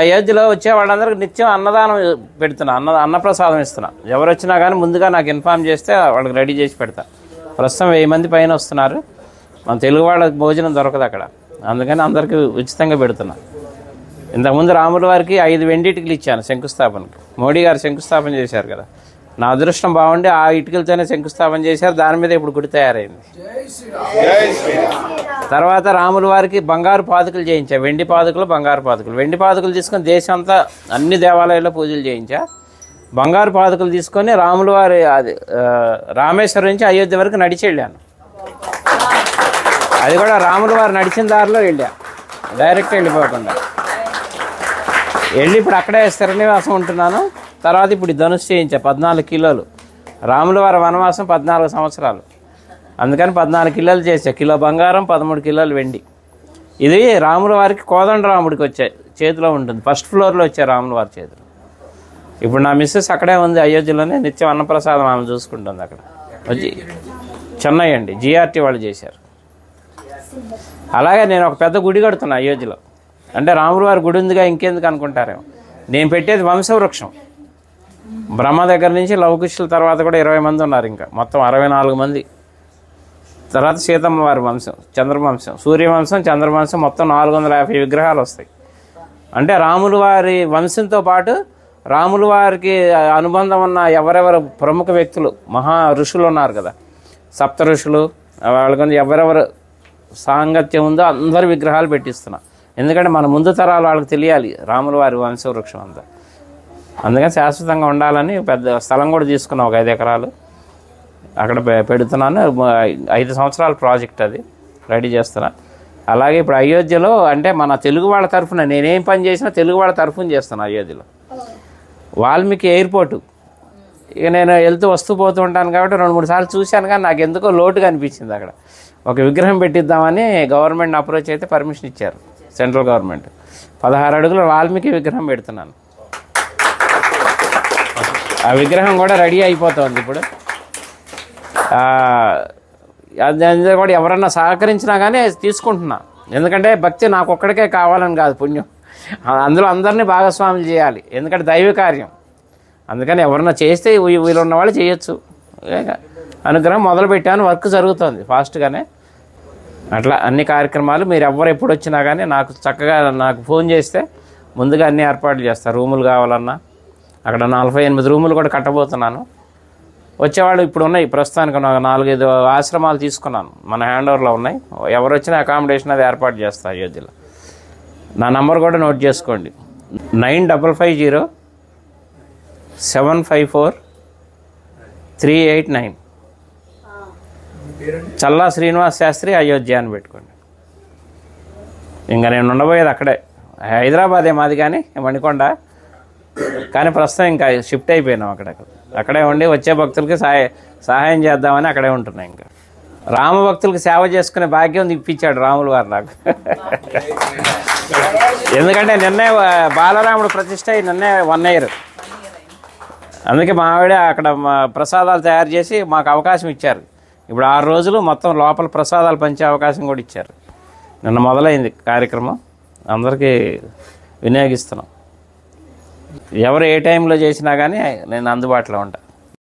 అయోధ్యలో వచ్చే వాళ్ళందరికీ నిత్యం అన్నదానం పెడుతున్నా, అన్నప్రసాదం ఇస్తున్నా. ఎవరు వచ్చినా కానీ ముందుగా నాకు ఇన్ఫామ్ చేస్తే వాళ్ళకి రెడీ చేసి పెడతా. ప్రస్తుతం 1000 మంది పైన వస్తున్నారు. మన తెలుగు వాళ్ళకి భోజనం దొరకదు అక్కడ, అందుకని అందరికీ ఉచితంగా పెడుతున్నా. ఇంతకుముందు రాముల వారికి 5 వెండి ఇటుకలు ఇచ్చాను శంకుస్థాపనకి. మోడీ గారు శంకుస్థాపన చేశారు కదా, నా అదృష్టం బాగుండి ఆ ఇటుకలతోనే శంకుస్థాపన చేశారు. దాని మీద ఇప్పుడు గుడి తయారైంది. తర్వాత రాముల వారికి బంగారు పాదుకలు చేయించా, వెండి పాదుకలు బంగారు పాదుకలు. వెండి పాదుకలు తీసుకొని దేశం అంతా అన్ని దేవాలయాల్లో పూజలు చేయించా. బంగారు పాదుకలు తీసుకొని రాముల వారి రామేశ్వరం నుంచి అయోధ్య వరకు నడిచి వెళ్ళాను. అది కూడా రాముల వారు నడిచిన దారిలో వెళ్ళా, డైరెక్ట్ వెళ్ళిపోకుండా వెళ్ళి ఇప్పుడు అక్కడే స్థిరనివాసం ఉంటున్నాను. తర్వాత ఇప్పుడు ధనుసు చేయించా 14 కిలోలు. రాముల వారి వనవాసం 14 సంవత్సరాలు, అందుకని 14 కిలోలు చేసా. కిలో బంగారం 13 కిలోలు వెండి. ఇది రాముల వారికి కోదండరాముడికి వచ్చే చేతిలో ఉంటుంది, ఫస్ట్ ఫ్లోర్లో వచ్చే రాముల వారి చేతిలో. ఇప్పుడు నా మిస్సెస్ అక్కడే ఉంది అయోధ్యలోనే, నిత్యం అన్నప్రసాదం ఆమె చూసుకుంటుంది అక్కడ. వచ్చి చెన్నై అండి, జిఆర్టీ వాళ్ళు చేశారు. అలాగే నేను ఒక పెద్ద గుడి కడుతున్నా అయోధ్యలో. అంటే రాముల వారి గుడి ఉందిగా ఇంకెందుకు అనుకుంటారేమో. నేను పెట్టేది వంశవృక్షం. బ్రహ్మ దగ్గర నుంచి లవకుశుల తర్వాత కూడా 20 మంది ఉన్నారు, ఇంకా మొత్తం 64 మంది. తర్వాత సీతమ్మ వారి వంశం, చంద్రవంశం, సూర్యవంశం, చంద్రవంశం, మొత్తం 450 విగ్రహాలు వస్తాయి. అంటే రాముల వారి వంశంతో పాటు రాముల వారికి అనుబంధం ఉన్న ఎవరెవరు ప్రముఖ వ్యక్తులు, మహా ఋషులు ఉన్నారు కదా, సప్త ఋషులు, వాళ్ళకి ఎవరెవరు సాంగత్యం ఉందో అందరు విగ్రహాలు పెట్టిస్తున్నా. ఎందుకంటే మన ముందు తరాలు వాళ్ళకి తెలియాలి రాముల వారి వంశవృక్షం అంతా. అందుకని శాశ్వతంగా ఉండాలని పెద్ద స్థలం కూడా తీసుకున్నాం, ఒక 5 ఎకరాలు. అక్కడ పెడుతున్నాను. 5 సంవత్సరాల ప్రాజెక్ట్ అది, రెడీ చేస్తున్నా. అలాగే ఇప్పుడు అయోధ్యలో అంటే మన తెలుగు వాళ్ళ తరఫున నేనేం పని చేసినా తెలుగు వాళ్ళ తరఫున చేస్తాను. అయోధ్యలో వాల్మీకి ఎయిర్పోర్టు, ఇక నేను వెళ్తూ వస్తూ పోతూ ఉంటాను కాబట్టి 2-3 సార్లు చూశాను, కానీ నాకు ఎందుకో లోటుగా అనిపించింది. అక్కడ ఒక విగ్రహం పెట్టిద్దామని గవర్నమెంట్ అప్రోచ్ అయితే పర్మిషన్ ఇచ్చారు, సెంట్రల్ గవర్నమెంట్. 16 అడుగుల వాల్మీకి విగ్రహం పెడుతున్నాను. ఆ విగ్రహం కూడా రెడీ అయిపోతుంది ఇప్పుడు. అది కూడా ఎవరన్నా సహకరించినా కానీ తీసుకుంటున్నా. ఎందుకంటే భక్తి నాకు ఒక్కడికే కావాలని కాదు, పుణ్యం అందులో అందరినీ భాగస్వాములు చేయాలి, ఎందుకంటే దైవ కార్యం. అందుకని ఎవరన్నా చేస్తే వీళ్ళున్న వాళ్ళు చేయొచ్చు. అనుగ్రహం మొదలుపెట్టాను, వర్క్ జరుగుతుంది ఫాస్ట్గానే. అట్లా అన్ని కార్యక్రమాలు మీరు ఎవరు ఎప్పుడు వచ్చినా కానీ నాకు చక్కగా నాకు ఫోన్ చేస్తే ముందుగా అన్ని ఏర్పాట్లు చేస్తారు. రూములు కావాలన్నా అక్కడ 48 రూములు కూడా కట్టబోతున్నాను. వచ్చేవాళ్ళు ఇప్పుడు ఉన్నాయి, ప్రస్తుతానికి 4-5 ఆశ్రమాలు తీసుకున్నాను, మన హ్యాండ్ ఓవర్లో ఉన్నాయి. ఎవరు వచ్చినా అకామిడేషన్ అది ఏర్పాటు చేస్తా అయోధ్యలో. నా నంబర్ కూడా నోట్ చేసుకోండి, 9550-754-389. చల్లా శ్రీనివాస్ శాస్త్రి అయోధ్య అని పెట్టుకోండి. ఇంకా నేను ఉండబోయేది అక్కడే, హైదరాబాదే మాది కానీ మణికొండ, కానీ ప్రస్తుతం ఇంకా షిఫ్ట్ అయిపోయినాం అక్కడే ఉండి వచ్చే భక్తులకి సహాయం చేద్దామని అక్కడే ఉంటున్నాయి. ఇంకా రామ భక్తులకు సేవ చేసుకునే భాగ్యం ఇప్పించాడు రాముల వారు నాకు. ఎందుకంటే నిన్నే బాలరాముడు ప్రతిష్ట నిన్నే 1 year. అందుకే మా ఆవిడ అక్కడ ప్రసాదాలు తయారు చేసి మాకు అవకాశం ఇచ్చారు. ఇప్పుడు 6 రోజులు మొత్తం లోపల ప్రసాదాలు పంచే అవకాశం కూడా ఇచ్చారు. నిన్న మొదలైంది కార్యక్రమం, అందరికీ వినియోగిస్తున్నాం. ఎవరు ఏ టైంలో చేసినా కానీ నేను అందుబాటులో ఉంటాను.